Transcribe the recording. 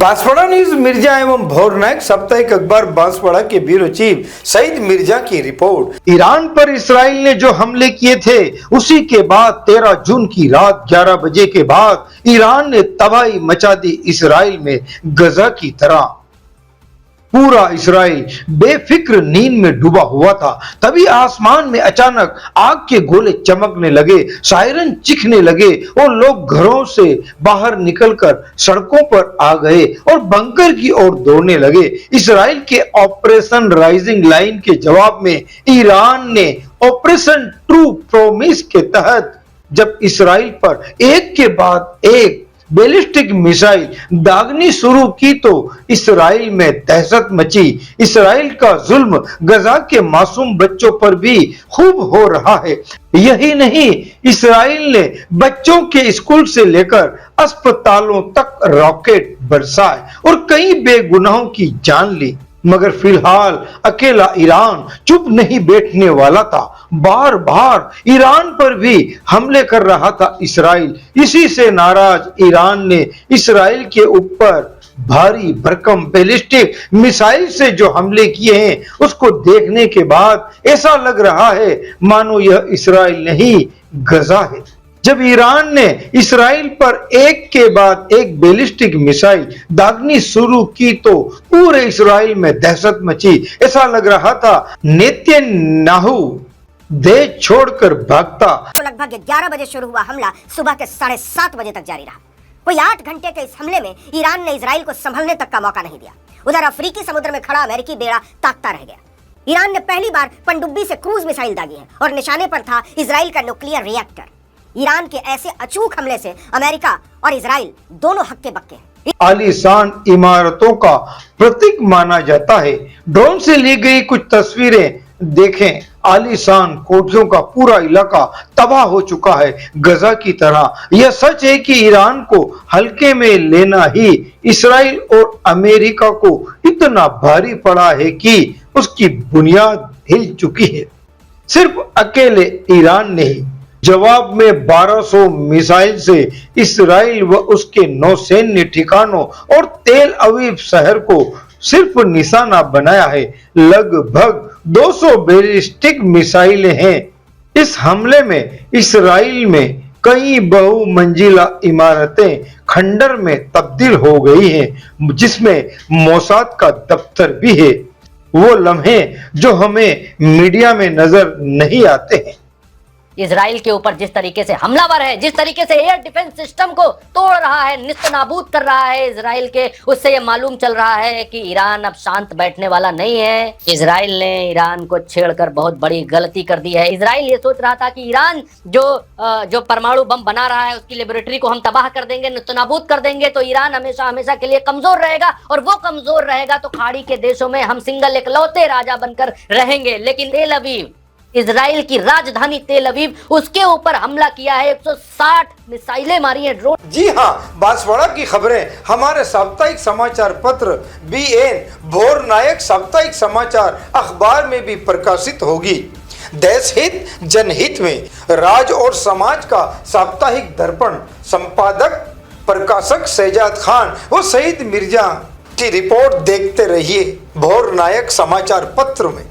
Banswara news Mirza एवं भोर नायक साप्ताहिक अखबार बांसवाड़ा के ब्यूरो चीफ सईद मिर्जा की रिपोर्ट। ईरान पर इसराइल ने जो हमले किए थे उसी के बाद 13 जून की रात 11 बजे के बाद ईरान ने तबाही मचा दी इसराइल में। गजा की तरह पूरा इसराइल बेफिक्र नींद में डूबा हुआ था। तभी आसमान में अचानक आग के गोले चमकने लगे, सायरन चीखने लगे और लोग घरों से बाहर निकलकर सड़कों पर आ गए और बंकर की ओर दौड़ने लगे। इसराइल के ऑपरेशन राइजिंग लाइन के जवाब में ईरान ने ऑपरेशन ट्रू प्रॉमिस के तहत जब इसराइल पर एक के बाद एक बैलिस्टिक मिसाइल दागनी शुरू की तो इसराइल में दहशत मची। इसराइल का जुल्म गजा के मासूम बच्चों पर भी खूब हो रहा है। यही नहीं, इसराइल ने बच्चों के स्कूल से लेकर अस्पतालों तक रॉकेट बरसाए और कई बेगुनाहों की जान ली। मगर फिलहाल अकेला ईरान चुप नहीं बैठने वाला था। बार बार ईरान पर भी हमले कर रहा था इसराइल। इसी से नाराज ईरान ने इसराइल के ऊपर भारी भरकम बैलिस्टिक मिसाइल से जो हमले किए हैं उसको देखने के बाद ऐसा लग रहा है मानो यह इसराइल नहीं गजा है। जब ईरान ने इसराइल पर एक के बाद एक बैलिस्टिक मिसाइल दागनी शुरू की तो पूरे इसराइल में दहशत मची। ऐसा लग रहा था नेतन्याहू देश छोड़कर भागता। तो लगभग 11 बजे शुरू हुआ हमला सुबह के 7:30 बजे तक जारी रहा। कोई 8 घंटे के इस हमले में ईरान ने इजराइल को संभलने तक का मौका नहीं दिया। उधर अफ्रीकी समुद्र में खड़ा अमेरिकी बेड़ा ताकता रह गया। ईरान ने पहली बार पनडुब्बी से क्रूज मिसाइल दागी है और निशाने पर था इजराइल का न्यूक्लियर रिएक्टर। ईरान के ऐसे अचूक हमले से अमेरिका और इजराइल दोनों हक्के बक्के हैं। आलीशान इमारतों का प्रतीक माना जाता है। ड्रोन से ली गई कुछ तस्वीरें देखें। आलीशान कोठियों का पूरा इलाका तबाह हो चुका है। गजा की तरह यह सच है कि ईरान को हल्के में लेना ही इसराइल और अमेरिका को इतना भारी पड़ा है कि उसकी बुनियाद हिल चुकी है। सिर्फ अकेले ईरान नहीं, जवाब में 1200 मिसाइल से इसराइल व उसके नौसैन्य ठिकानों और तेल अवीव शहर को सिर्फ निशाना बनाया है। लगभग 200 बैलिस्टिक मिसाइलें हैं। इस हमले में इसराइल में कई बहुमंजिला इमारतें खंडर में तब्दील हो गई हैं, जिसमें मोसाद का दफ्तर भी है। वो लम्हे जो हमें मीडिया में नजर नहीं आते हैं। इजराइल के ऊपर जिस तरीके से हमलावर है, जिस तरीके से एयर डिफेंस सिस्टम को तोड़ रहा है, निस्तनाबूद कर रहा है इजराइल के, उससे ये मालूम चल रहा है कि ईरान अब शांत बैठने वाला नहीं है। इजराइल ने ईरान को छेड़कर बहुत बड़ी गलती कर दी है। इजराइल ये सोच रहा था कि ईरान जो परमाणु बम बना रहा है उसकी लेबोरेटरी को हम तबाह कर देंगे, निस्तनाबूद कर देंगे तो ईरान हमेशा हमेशा के लिए कमजोर रहेगा और वो कमजोर रहेगा तो खाड़ी के देशों में हम सिंगल एकलौते राजा बनकर रहेंगे। लेकिन तेल अवीव, इजराइल की राजधानी तेल अवीव, उसके ऊपर हमला किया है। 160 मिसाइलें मारी हैं, ड्रोन। जी हाँ, बांसवाड़ा की खबरें हमारे साप्ताहिक समाचार पत्र BN भोर नायक साप्ताहिक समाचार अखबार में भी प्रकाशित होगी। देश हित जनहित में राज और समाज का साप्ताहिक दर्पण संपादक प्रकाशक शहजाद खान व सईद मिर्जा की रिपोर्ट देखते रहिए भोर नायक समाचार पत्र में।